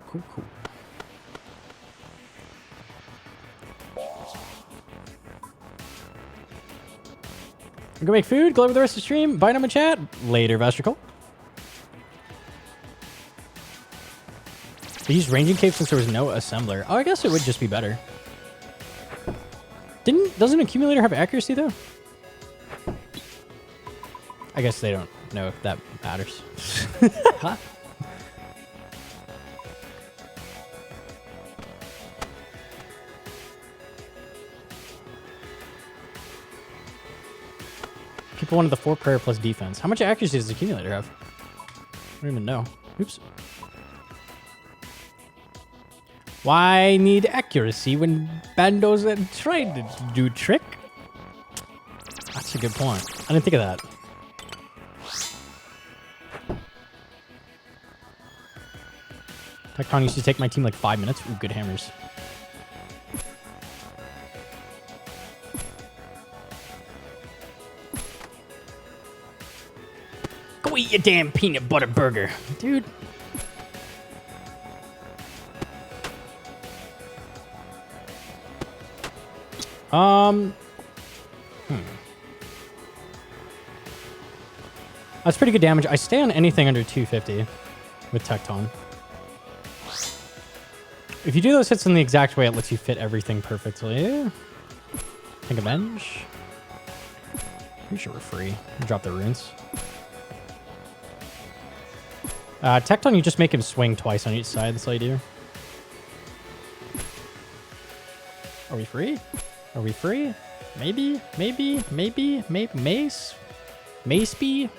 Cool, cool. Go make food. Go over the rest of the stream. Bye, in chat. Later, Vestricle. They used ranging cape since there was no assembler. Oh, I guess it would just be better. Doesn't accumulator have accuracy though? I guess they don't know if that matters. Huh? People wanted the 4 prayer plus defense. How much accuracy does the accumulator have? I don't even know. Oops. Why need accuracy when Bando's trying to do trick? That's a good point. I didn't think of that. Tekton used to take my team like 5 minutes. Ooh, good hammers. Go eat your damn peanut butter burger, dude. That's pretty good damage. I stay on anything under 250 with Tekton. If you do those hits in the exact way, it lets you fit everything perfectly. Think avenge. Pretty sure we're free. Drop the runes. Tekton, you just make him swing twice on each side. That's all you do. Are we free? Are we free? Maybe, maybe, maybe, maybe. Mace? Mace B?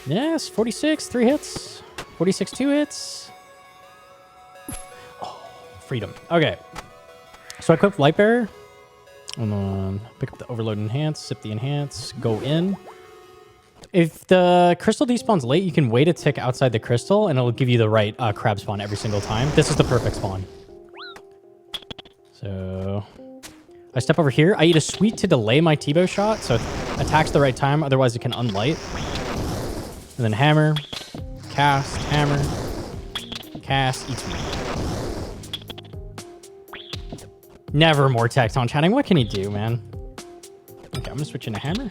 Yes, 46, 3 hits. 46, 2 hits. Oh, freedom. Okay. So I equip Light Bearer. Hold on. Pick up the Overload Enhance, sip the Enhance, go in. If the crystal despawns late, you can wait a tick outside the crystal, and it'll give you the right crab spawn every single time. This is the perfect spawn. So I step over here. I eat a sweet to delay my Tbow shot, so it attacks the right time. Otherwise, it can unlight. And then hammer, cast, hammer, cast, eats me. Never more Tekton chatting. What can he do, man? Okay, I'm gonna switch into hammer.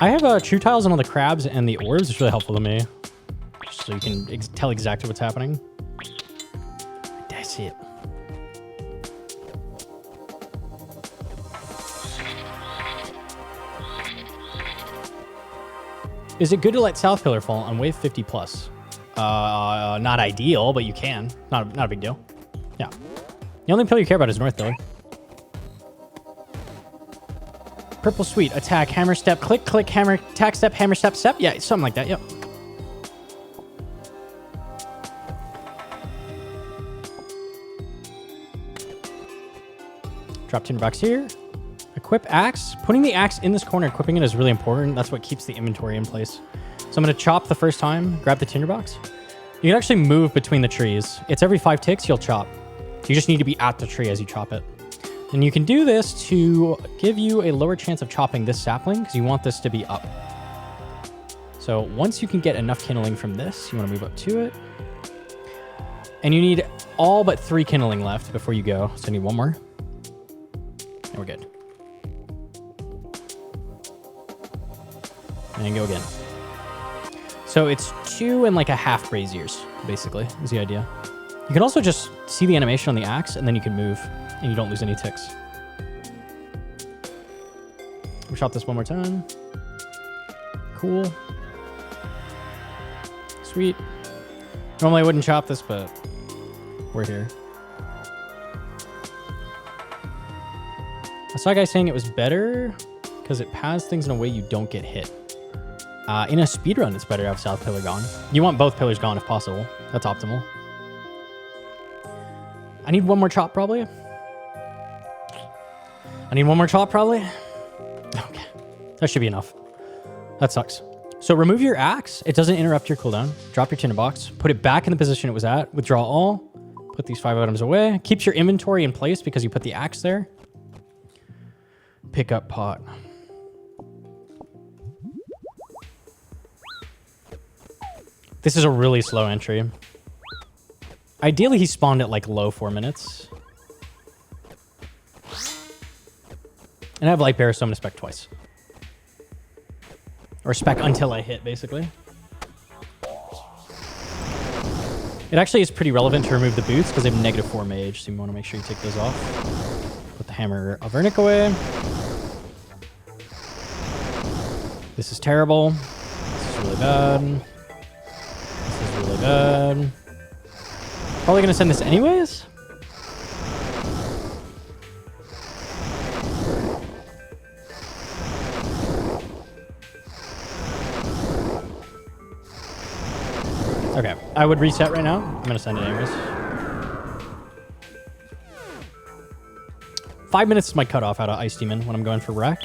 I have true tiles on all the crabs and the orbs. It's really helpful to me. Just so you can tell exactly what's happening. That's it. Is it good to let South Pillar fall on wave 50 plus? Not ideal, but you can. Not a big deal. Yeah. The only pillar you care about is North Pillar. Purple Sweet, attack, hammer, step, click, click, hammer, attack, step, hammer, step, step. Yeah, something like that, yep. Drop tinderbox here. Equip axe. Putting the axe in this corner, equipping it is really important. That's what keeps the inventory in place. So I'm going to chop the first time, grab the tinderbox. You can actually move between the trees. It's every 5 ticks, you'll chop. So you just need to be at the tree as you chop it. And you can do this to give you a lower chance of chopping this sapling because you want this to be up. So once you can get enough kindling from this, you want to move up to it. And you need all but 3 kindling left before you go. So I need 1 more. And we're good. And go again. So it's 2 and like a half braziers, basically, is the idea. You can also just see the animation on the axe, and then you can move, and you don't lose any ticks. We'll chop this 1 more time. Cool. Sweet. Normally I wouldn't chop this, but we're here. I saw a guy saying it was better because it paths things in a way you don't get hit. In a speedrun, it's better to have South Pillar gone. You want both pillars gone if possible. That's optimal. I need 1 more chop, probably. I need 1 more chop, probably. Okay. That should be enough. That sucks. So remove your axe. It doesn't interrupt your cooldown. Drop your tinderbox. Put it back in the position it was at. Withdraw all. Put these 5 items away. Keeps your inventory in place because you put the axe there. Pick up pot. This is a really slow entry. Ideally, he spawned at like low 4 minutes. And I have light bear, so I'm gonna spec twice. Or spec until I hit, basically. It actually is pretty relevant to remove the boots because they have -4 mage, so you want to make sure you take those off. Put the hammer of Vernic away. This is terrible. This is really bad. This is really bad. Probably gonna send this anyways. Okay, I would reset right now. I'm gonna send it anyways. 5 minutes is my cutoff out of Ice Demon when I'm going for wreck.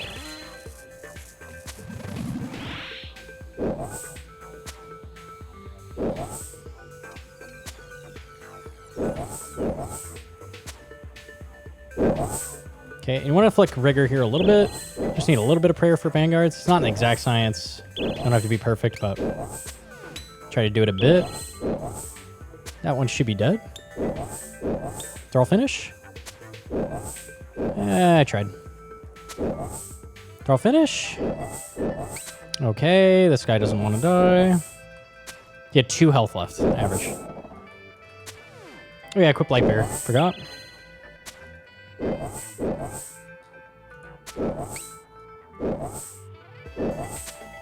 Okay, and you want to flick Rigor here a little bit. Just need a little bit of prayer for Vanguards. It's not an exact science. Don't have to be perfect, but try to do it a bit. That one should be dead. Throw finish. I tried. Throw finish. Okay, this guy doesn't want to die. He had 2 health left, average. Oh yeah, equip light bear. Forgot.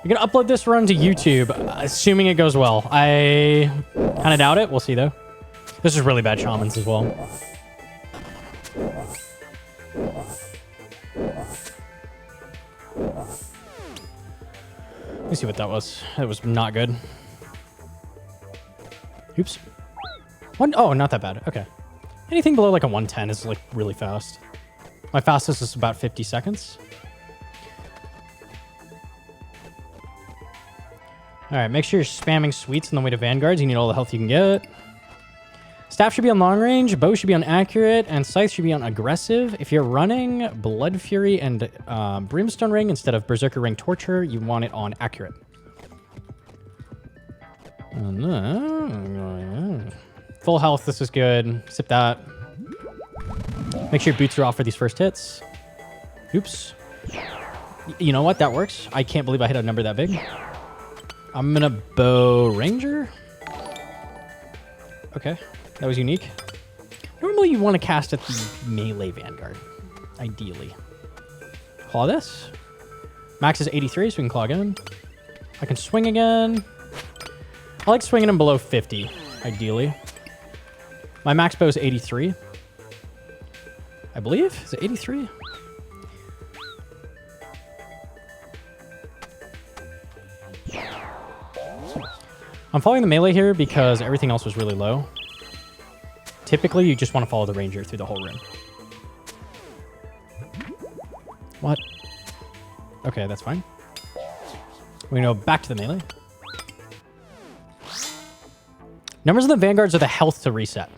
We're gonna upload this run to YouTube, assuming it goes well. I kind of doubt it. We'll see though. This is really bad shamans as well. Let me see what that was. That was not good. Oops. Oh, not that bad. Okay. Anything below like a 110 is like really fast. My fastest is about 50 seconds. All right, make sure you're spamming sweets on the way to Vanguards. You need all the health you can get. Staff should be on long range, bow should be on accurate, and scythe should be on aggressive. If you're running Blood Fury and Brimstone Ring instead of Berserker Ring Torture, you want it on accurate. Full health, this is good. Sip that. Make sure your boots are off for these first hits. Oops. You know what? That works. I can't believe I hit a number that big. I'm gonna bow Ranger. Okay, that was unique. Normally you want to cast at the melee Vanguard, ideally. Claw this. Max is 83, so we can claw again. I can swing again. I like swinging them below 50, ideally. My max bow is 83. I believe? Is it 83? I'm following the melee here because everything else was really low. Typically, you just want to follow the ranger through the whole room. What? Okay, that's fine. We're going to go back to the melee. Numbers of the Vanguards are the health to reset.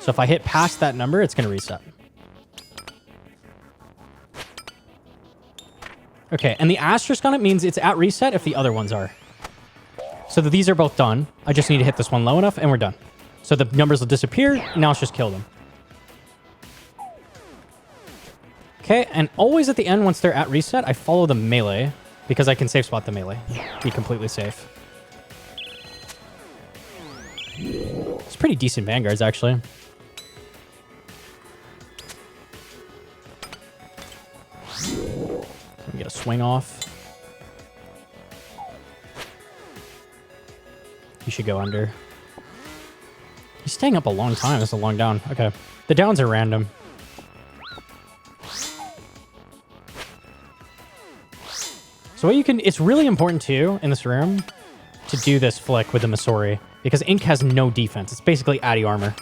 So if I hit past that number, it's going to reset. Okay, and the asterisk on it means it's at reset if the other ones are. So that these are both done. I just need to hit this one low enough and we're done. So the numbers will disappear. Now let's just kill them. Okay, and always at the end, once they're at reset, I follow the melee because I can safe spot the melee. Be completely safe. It's pretty decent Vanguards, actually. Get a swing off. He should go under. He's staying up a long time. It's a long down. Okay. The downs are random. So what you can... It's really important, too, in this room, to do this flick with the Masori, because Ink has no defense. It's basically Addy armor.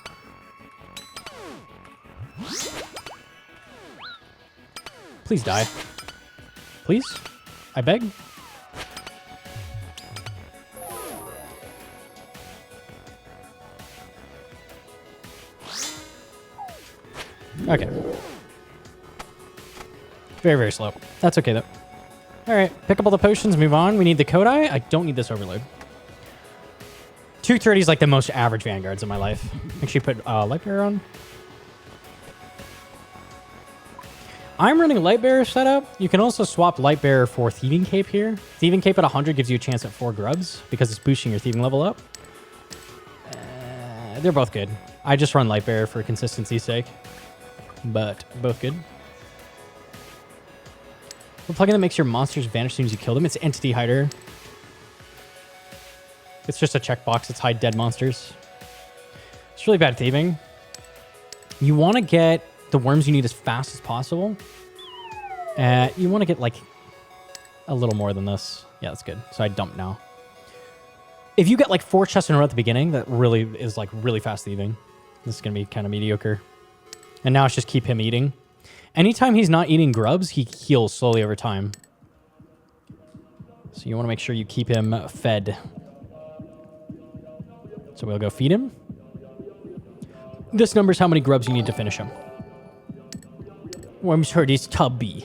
Please die. Please? I beg? Okay. Very, very slow. That's okay, though. All right, pick up all the potions, move on. We need the Kodai. I don't need this overload. 230 is like the most average Vanguards in my life. Make sure you put Light Bearer on. I'm running Light Bearer setup. You can also swap Light Bearer for Thieving Cape here. Thieving Cape at 100 gives you a chance at 4 grubs because it's boosting your Thieving level up. They're both good. I just run Light Bearer for consistency's sake, but both good. The plugin that makes your monsters vanish as soon as you kill them. It's Entity Hider. It's just a checkbox. It's hide dead monsters. It's really bad thieving. You want to get the worms you need as fast as possible. You want to get like a little more than this. Yeah, that's good. So I dump now. If you get like 4 chests in a row at the beginning, that really is like really fast thieving. This is going to be kind of mediocre. And now it's just keep him eating. Anytime he's not eating grubs, he heals slowly over time. So you want to make sure you keep him fed. So we'll go feed him. This number is how many grubs you need to finish him. Worms hurt his tubby.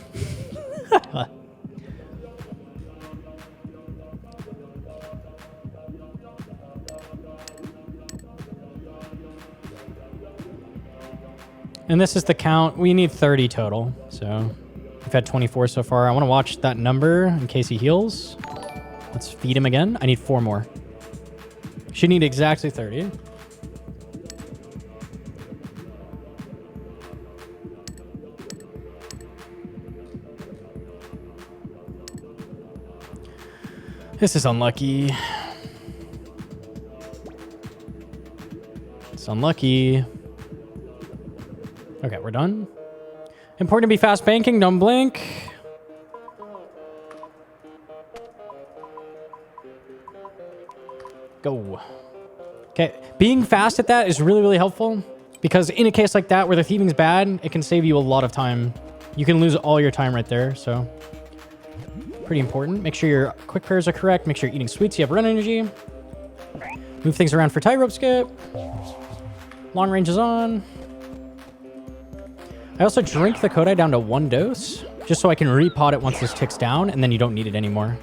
And this is the count. We need 30 total. So we've had 24 so far. I want to watch that number in case he heals. Let's feed him again. I need 4 more. Should need exactly 30. This is unlucky. It's unlucky. Okay, we're done. Important to be fast banking. Don't blink. Go. Okay, being fast at that is really, really helpful because in a case like that where the thieving's bad, it can save you a lot of time. You can lose all your time right there, so pretty important. Make sure your quick prayers are correct. Make sure you're eating sweets. You have run energy. Move things around for tightrope skip. Long range is on. I also drink the Kodai down to 1 dose just so I can repot it once this ticks down and then you don't need it anymore.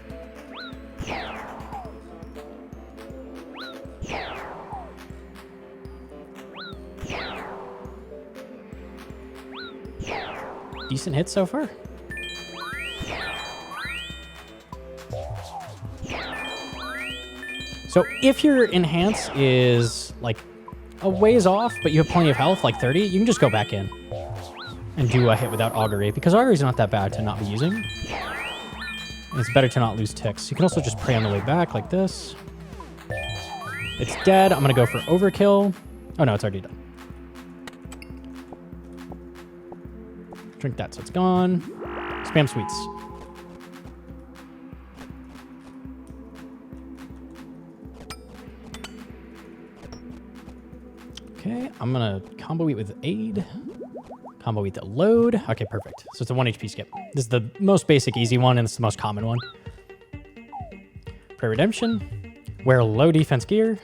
Decent hit so far. So if your enhance is like a ways off, but you have plenty of health, like 30, you can just go back in and do a hit without augury because augury is not that bad to not be using. And it's better to not lose ticks. You can also just pray on the way back like this. It's dead. I'm going to go for overkill. Oh no, it's already done. Drink that so it's gone. Spam sweets. Okay, I'm gonna combo eat with aid. Combo eat the load. Okay, perfect. So it's a 1 HP skip. This is the most basic, easy one, and it's the most common one. Pray redemption. Wear low defense gear.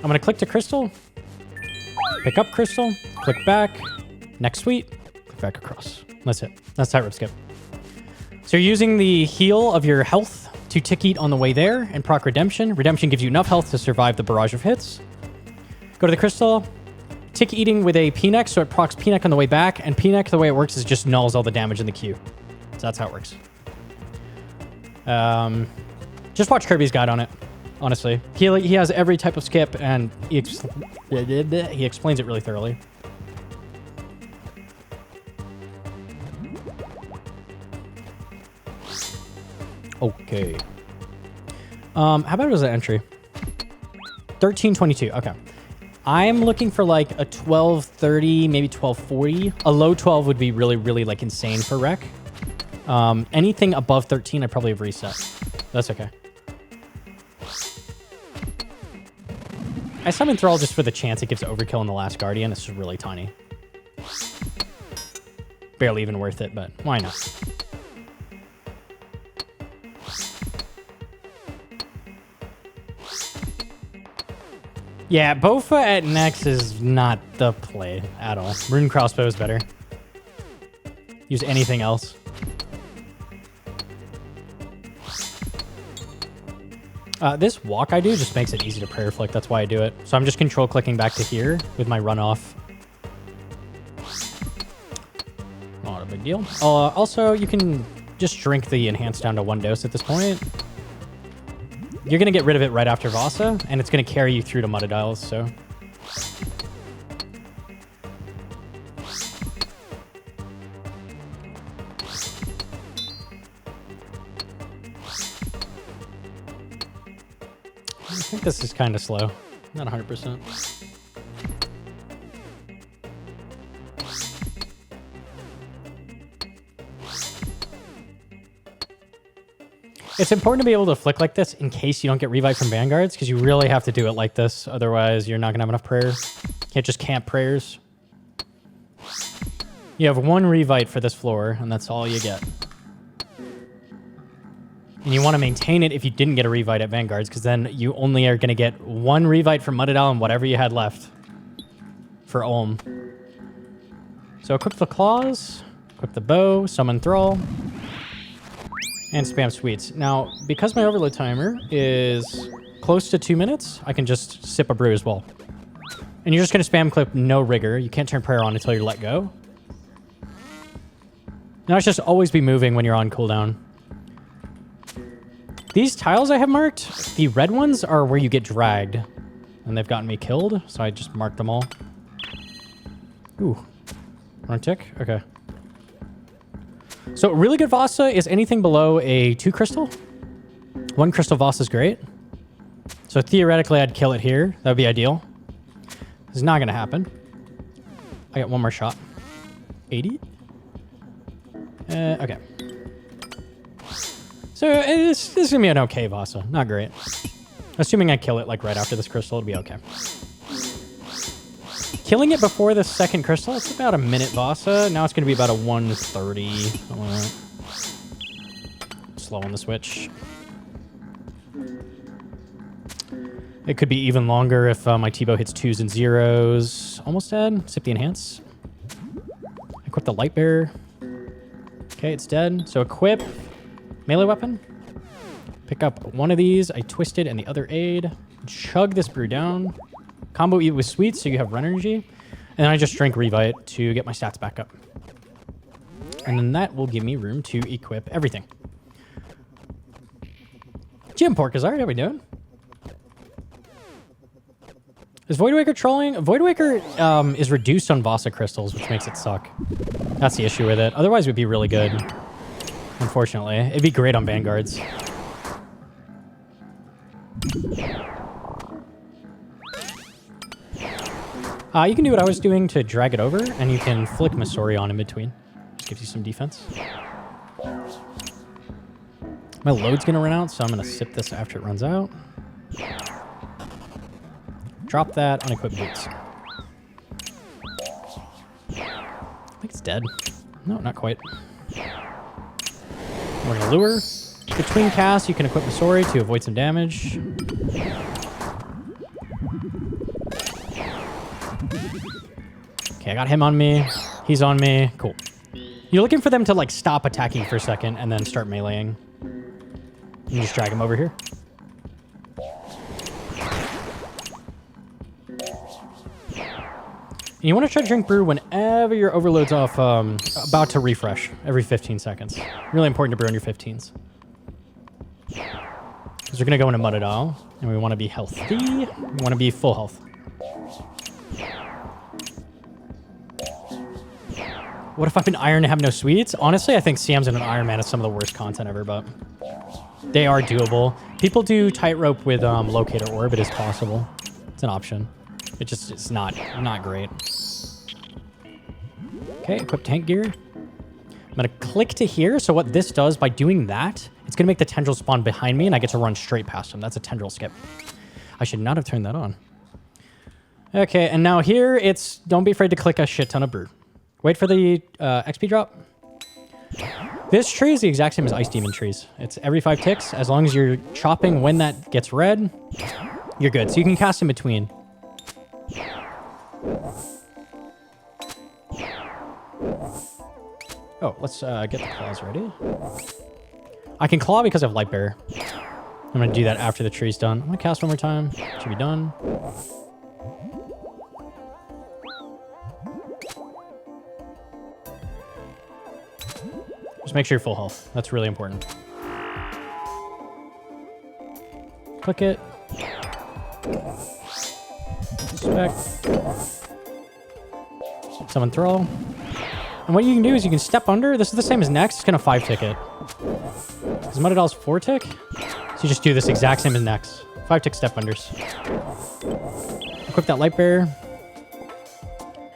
I'm gonna click to crystal. Pick up crystal. Click back. Next suite. Click back across. That's it. That's tightrope skip. So you're using the heal of your health to tick eat on the way there and proc redemption. Redemption gives you enough health to survive the barrage of hits. Go to the crystal. Tick eating with a P-neck, so it procs P-neck on the way back. And P-neck, the way it works is just nulls all the damage in the queue. So that's how it works. Just watch Kirby's guide on it, honestly. He has every type of skip and he explains it really thoroughly. Okay. How about it was an entry? 1322. Okay. I'm looking for like a 1230, maybe 1240. A low 12 would be really, really like insane for rec. Anything above 13, I probably have reset. That's okay. I summon Thrall just for the chance it gives overkill in the last Guardian. It's really tiny. Barely even worth it, but why not? Yeah, Bofa at next is not the play at all. Rune Crossbow is better. Use anything else. This walk I do just makes it easy to prayer flick. That's why I do it. So I'm just control clicking back to here with my runoff. Not a big deal. Also, you can just shrink the enhance down to 1 dose at this point. You're going to get rid of it right after Vasa, and it's going to carry you through to Muttadiles, so... I think this is kind of slow. Not 100%. It's important to be able to flick like this in case you don't get revive from Vanguards, because you really have to do it like this. Otherwise, you're not going to have enough prayers. Can't just camp prayers. You have 1 revive for this floor, and that's all you get. And you want to maintain it if you didn't get a revive at Vanguards, because then you only are going to get 1 revive from Muttadile and whatever you had left for Olm. So equip the claws, equip the bow, summon Thrall, and spam sweets. Now, because my overload timer is close to 2 minutes, I can just sip a brew as well. And you're just going to spam clip no rigor. You can't turn prayer on until you're let go. Now it's just always be moving when you're on cooldown. These tiles I have marked, the red ones are where you get dragged. And they've gotten me killed, so I just marked them all. Ooh. Wrong tick? Okay. So really good Vasa is anything below a 2 crystal. 1 crystal Vasa is great. So theoretically, I'd kill it here. That would be ideal. It's not going to happen. I got 1 more shot. 80? Okay. So this is going to be an okay Vasa. Not great. Assuming I kill it like right after this crystal, it'll be okay. Killing it before the 2nd crystal, it's about a minute Vasa. Now it's going to be about a 130. Slow on the switch. It could be even longer if my Tbow hits 2s and 0s. Almost dead. Sip the enhance. Equip the light bearer. Okay, it's dead. So equip melee weapon. Pick up 1 of these. I twisted and the other aid. Chug this brew down. Combo eat with sweets, so you have run energy. And then I just drink Revite to get my stats back up. And then that will give me room to equip everything. Jim Porkazard, how we doing? Is Voidwaker trolling? Voidwaker is reduced on Vasa crystals, which makes it suck. That's the issue with it. Otherwise, it would be really good. Unfortunately. It'd be great on Vanguards. You can do what I was doing to drag it over, and you can flick Masori on in between. Just gives you some defense. My load's going to run out, so I'm going to sip this after it runs out. Drop that, unequip boots. I think it's dead. No, not quite. We're going to lure. Between casts, you can equip Masori to avoid some damage. Okay, I got him on me. He's on me. Cool. You're looking for them to, like, stop attacking for a second and then start meleeing. You just drag him over here. And you want to try to drink brew whenever your overload's off, about to refresh every 15 seconds. Really important to brew on your 15s. Because we're going to go into Muttadile, and we want to be healthy. We want to be full health. What if I'm in Iron and have no sweets? Honestly, I think CMs in an Iron Man is some of the worst content ever, but they are doable. People do Tightrope with Locator Orb. It is possible. It's an option. It's not great. Okay, equip tank gear. I'm going to click to here. So what this does, by doing that, it's going to make the tendril spawn behind me, and I get to run straight past him. That's a tendril skip. I should not have turned that on. Okay, and now here, it's don't be afraid to click a shit ton of brew. Wait for the XP drop. This tree is the exact same as Ice Demon trees. It's every 5 ticks. As long as you're chopping when that gets red, you're good. So you can cast in between. Oh, let's get the claws ready. I can claw because I have Light Bearer. I'm going to do that after the tree's done. I'm going to cast one more time. Should be done. Just make sure you're full health. That's really important. Click it. Spec. Summon Thrall. And what you can do is you can step under. This is the same as next. It's going to 5-tick it. Is Muttadiles 4-tick? So you just do this exact same as next. 5-tick step unders. Equip that Light Bearer.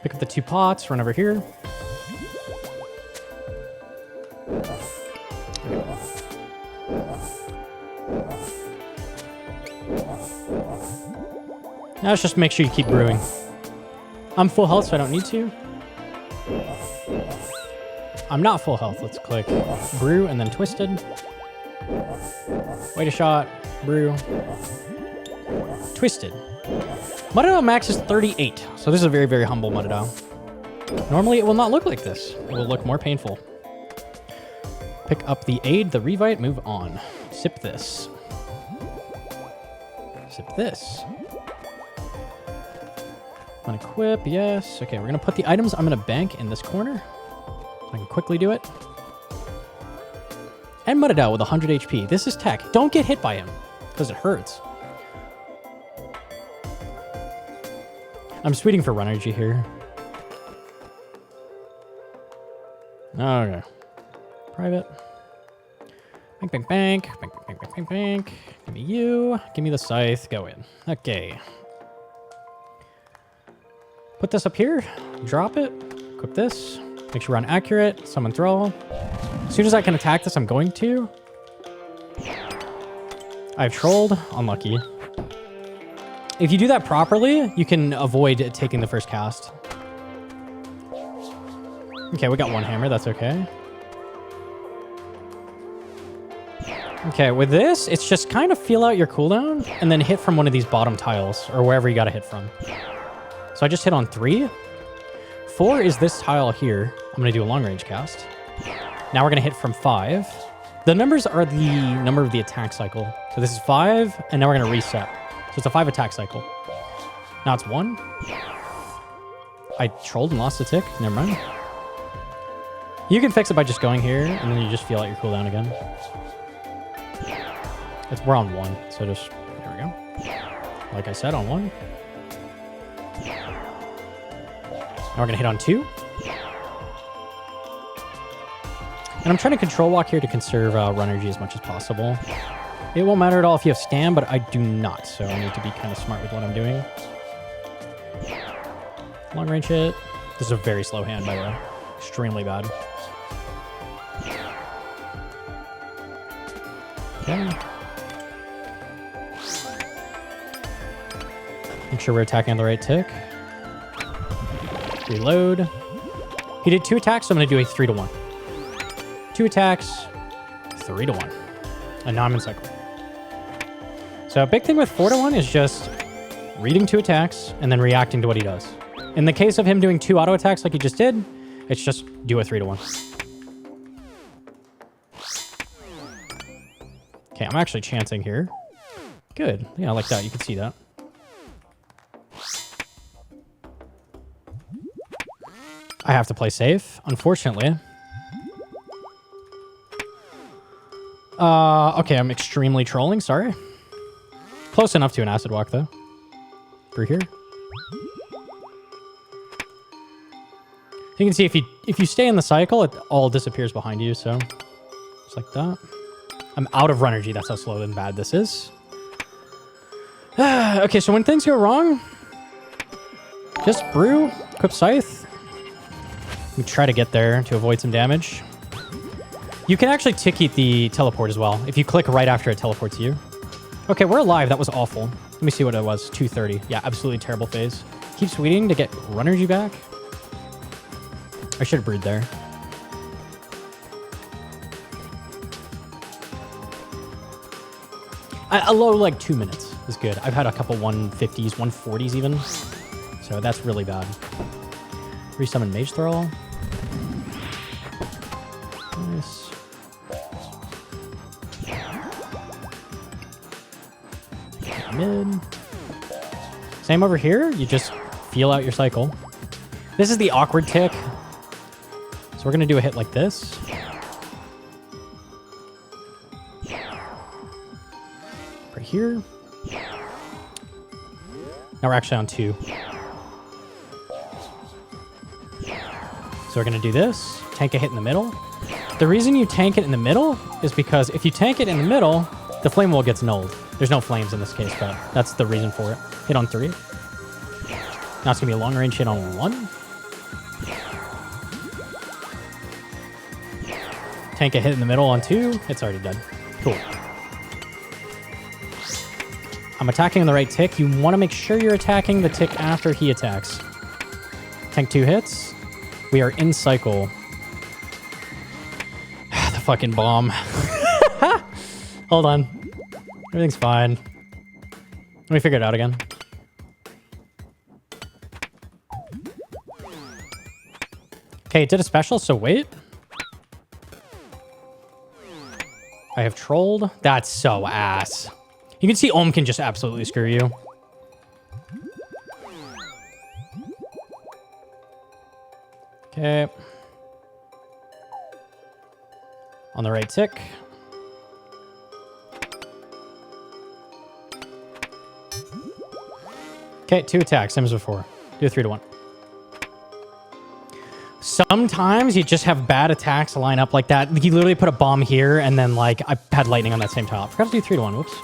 Pick up the 2 pots. Run over here. Now let's just make sure you keep brewing. I'm full health, so I don't need to. I'm not full health. Let's click brew and then twisted. Wait a shot. Brew. Twisted. Muttadile max is 38. So this is a very, very humble Muttadile. Normally it will not look like this. It will look more painful. Pick up the aid, the revite, move on. Sip this. Sip this. Unequip, yes. Okay, we're going to put the items I'm going to bank in this corner. So I can quickly do it. And Muttadile with 100 HP. This is tech. Don't get hit by him, because it hurts. I'm just waiting for run energy here. Okay. Private. Bank, bank, bank. Bank, bank, bank, bank, bank. Give me you. Give me the scythe. Go in. Okay. Put this up here. Drop it. Equip this. Make sure run accurate. Summon Thrall. As soon as I can attack this, I'm going to. I've trolled. Unlucky. If you do that properly, you can avoid taking the first cast. Okay, we got one hammer. That's okay. Okay, with this, it's just kind of feel out your cooldown and then hit from one of these bottom tiles or wherever you got to hit from. So I just hit on 3. 4 is this tile here. I'm going to do a long range cast. Now we're going to hit from 5. The numbers are the number of the attack cycle. So this is 5, and now we're going to reset. So it's a 5 attack cycle. Now it's 1. I trolled and lost a tick. Never mind. You can fix it by just going here, and then you just feel out your cooldown again. We're on 1, so just, there we go. Like I said, on 1. Now we're going to hit on 2. And I'm trying to control walk here to conserve run energy as much as possible. It won't matter at all if you have stam, but I do not, so I need to be kind of smart with what I'm doing. Long range hit. This is a very slow hand, by the way. Extremely bad. Okay. Make sure we're attacking on the right tick. Reload. He did 2 attacks, so I'm going to do a 3-to-1. 2 attacks, 3-to-1. And now I'm in cycle. So a big thing with 4-to-1 is just reading 2 attacks and then reacting to what he does. In the case of him doing 2 auto attacks like he just did, it's just do a 3-to-1. Okay, I'm actually chancing here. Good. Yeah, I like that. You can see that. I have to play safe, unfortunately. Okay, I'm extremely trolling, sorry. Close enough to an acid walk, though. Through here. You can see if you stay in the cycle, it all disappears behind you, so just like that. I'm out of run energy. That's how slow and bad this is. Okay, so when things go wrong, just brew, equip scythe. We try to get there to avoid some damage. You can actually tick-eat the teleport as well. If you click right after it teleports you. Okay, we're alive. That was awful. Let me see what it was. 230. Yeah, absolutely terrible phase. Keep sweeting to get run energy back. I should have brewed there. A low, like, 2 minutes is good. I've had a couple 150s, 140s even. So that's really bad. Resummon Mage Thrall. Nice. Mid. Same over here. You just feel out your cycle. This is the awkward tick. So we're going to do a hit like this. Right here. Now we're actually on 2. So we're going to do this. Tank a hit in the middle. The reason you tank it in the middle is because if you tank it in the middle, the flame wall gets nulled. There's no flames in this case, but that's the reason for it. Hit on 3. Now it's going to be a long range hit on 1. Tank a hit in the middle on 2. It's already dead. Cool. I'm attacking on the right tick. You want to make sure you're attacking the tick after he attacks. Tank 2 hits. We are in cycle. The fucking bomb. Hold on. Everything's fine. Let me figure it out again. Okay, it did a special, so wait. I have trolled. That's so ass. You can see Ohm can just absolutely screw you. Okay. On the right tick. Okay, 2 attacks, same as before. Do a 3-to-1. Sometimes you just have bad attacks line up like that. You literally put a bomb here, and then, like, I had lightning on that same tile. Forgot to do 3-to-1. Whoops.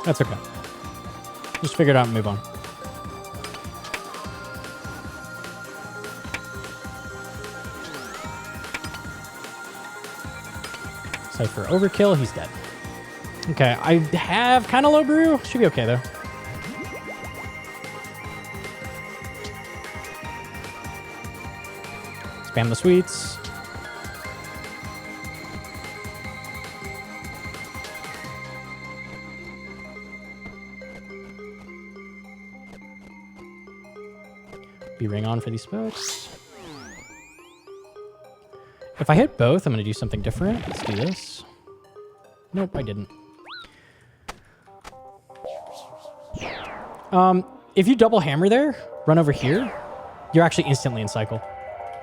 That's okay. Just figure it out and move on. Cypher overkill. He's dead. Okay, I have kind of low brew. Should be okay, though. Spam the sweets. Be ring on for these spokes. If I hit both, I'm going to do something different. Let's do this. Nope, I didn't. If you double hammer there, run over here, you're actually instantly in cycle,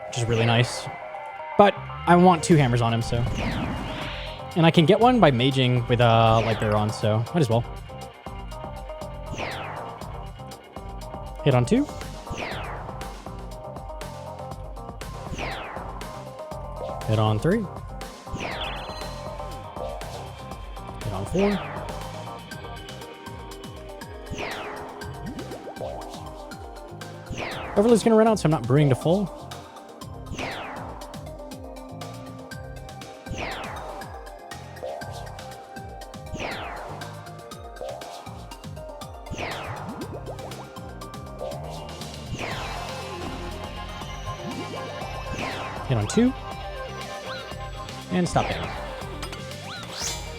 which is really nice. But I want 2 hammers on him, so. And I can get one by maging with Light Bearer on, so might as well. Hit on 2. Hit on 3. Hit on 4. Overlord's gonna run out, so I'm not brewing to full. Hit on 2. And stop him.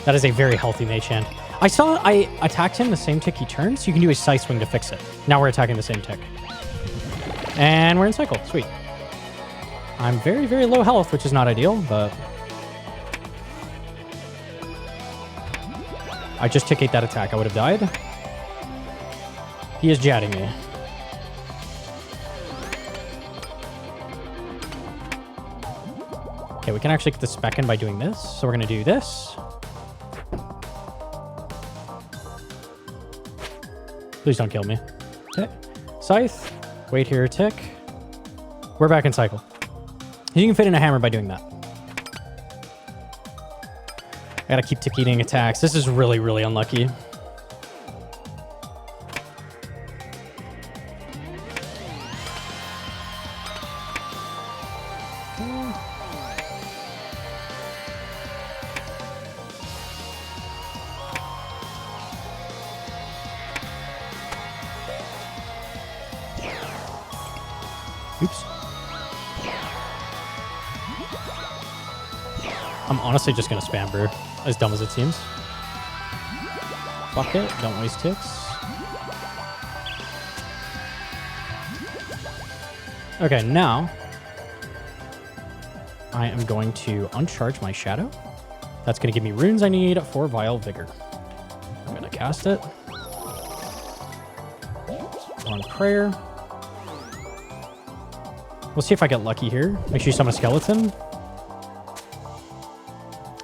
That is a very healthy mage hand. I saw I attacked him the same tick he turned, so you can do a side swing to fix it. Now we're attacking the same tick. And we're in cycle. Sweet. I'm very, very low health, which is not ideal, but... I just tick 8 that attack. I would have died. He is jatting me. Okay, we can actually get the spec in by doing this. So we're going to do this. Please don't kill me. Okay. Scythe. Wait here, tick. We're back in cycle. You can fit in a hammer by doing that. I gotta keep ticketing attacks. This is really, really unlucky. Oops. I'm honestly just going to spam brew, as dumb as it seems. Fuck it, don't waste ticks. Okay, now I am going to uncharge my Shadow. That's going to give me runes I need for Vile Vigor. I'm going to cast it. On Prayer. We'll see if I get lucky here. Make sure you summon a skeleton.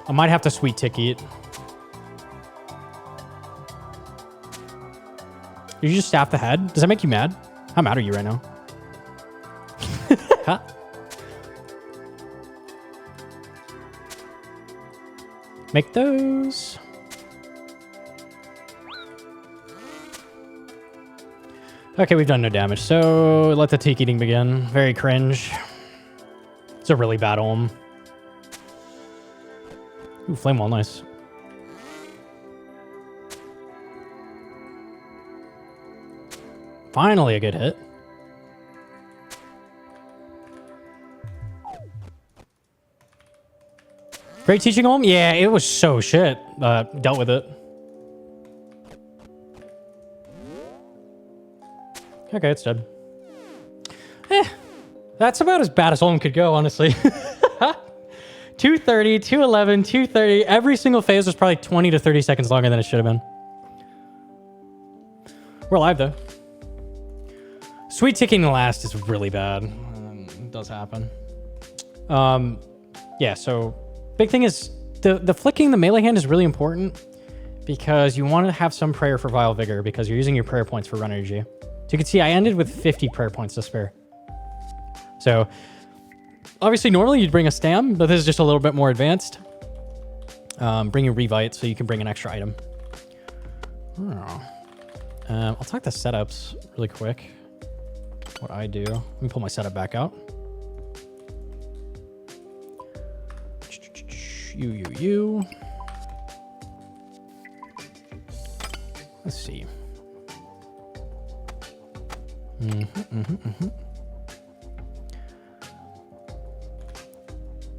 I might have to sweet ticky it. Did you just staff the head? Does that make you mad? How mad are you right now? Make those. Okay, we've done no damage, so let the teak eating begin. Very cringe. It's a really bad Olm. Ooh, flame wall, nice. Finally a good hit. Great teaching Olm? Yeah, it was so shit. Dealt with it. Okay, it's dead. That's about as bad as Olm could go, honestly. 230, 211, 230. Every single phase was probably 20 to 30 seconds longer than it should have been. We're alive, though. Sweet ticking the last is really bad. It does happen. Yeah, so big thing is the flicking the melee hand is really important because you want to have some prayer for Vile Vigor because you're using your prayer points for run energy. So you can see I ended with 50 prayer points to spare. So obviously normally you'd bring a stam, but this is just a little bit more advanced. Bring a Revite so you can bring an extra item. Oh. I'll talk the setups really quick. What I do. Let me pull my setup back out. You. Let's see.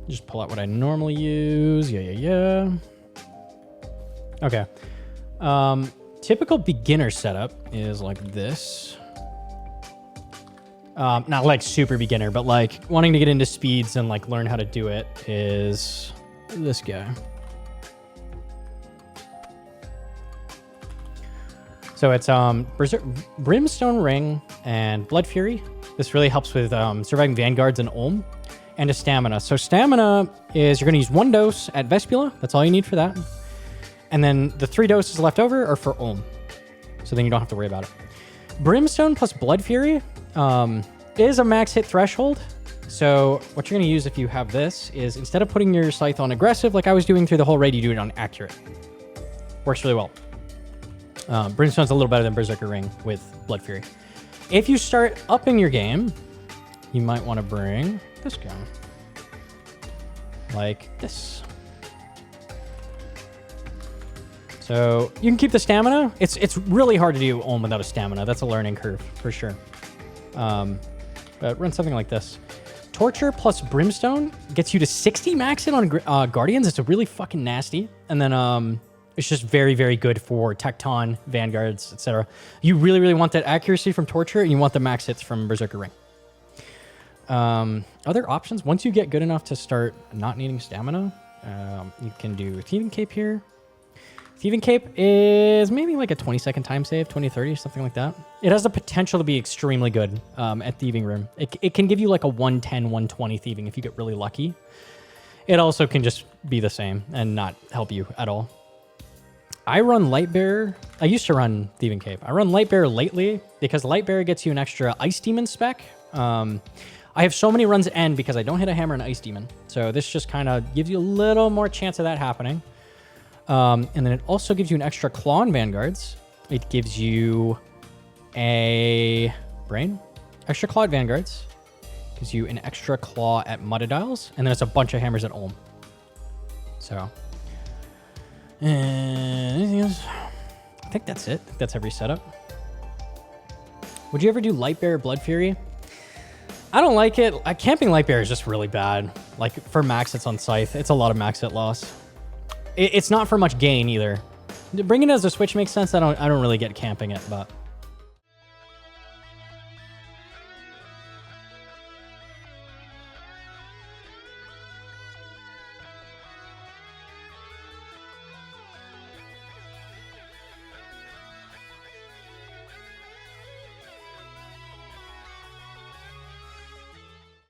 Just pull out what I normally use. Yeah. Okay. Typical beginner setup is like this. Not like super beginner, but like wanting to get into speeds and like learn how to do it is this guy. So it's Brimstone Ring and Blood Fury. This really helps with surviving Vanguards and Olm, and a Stamina. So Stamina is you're going to use 1 dose at Vespula. That's all you need for that. And then the 3 doses left over are for Olm. So then you don't have to worry about it. Brimstone plus Blood Fury is a max hit threshold. So what you're going to use if you have this is instead of putting your Scythe on aggressive like I was doing through the whole raid, you do it on accurate. Works really well. Brimstone's a little better than Berserker Ring with Blood Fury. If you start upping your game, you might want to bring this guy. Like this. So you can keep the stamina. It's really hard to do Olm without a stamina. That's a learning curve for sure. But run something like this. Torture plus Brimstone gets you to 60 max hit on Guardians. It's a really fucking nasty. And then it's just very, very good for Tekton, Vanguards, etc. You really, really want that accuracy from Torture, and you want the max hits from Berserker Ring. Other options, once you get good enough to start not needing stamina, you can do Thieving Cape here. Thieving Cape is maybe like a 20-second time save, 20-30, something like that. It has the potential to be extremely good at Thieving Room. It can give you like a 110, 120 Thieving if you get really lucky. It also can just be the same and not help you at all. I run Lightbearer. I used to run Thieving Cape. I run Lightbearer lately because Lightbearer gets you an extra Ice Demon spec. I have so many runs end because I don't hit a hammer and Ice Demon. So this just kind of gives you a little more chance of that happening. And then it also gives you an extra claw on Vanguards. It gives you a brain. Extra claw at Vanguards. Gives you an extra claw at Muttadiles. And then it's a bunch of hammers at Olm. So. Anything else? I think that's it. That's every setup. Would you ever do Lightbearer Blood Fury? I don't like it. Camping Lightbearer is just really bad. Like for max hits on Scythe, it's a lot of max hit loss. It's not for much gain either. Bringing it as a switch makes sense. I don't really get camping it, but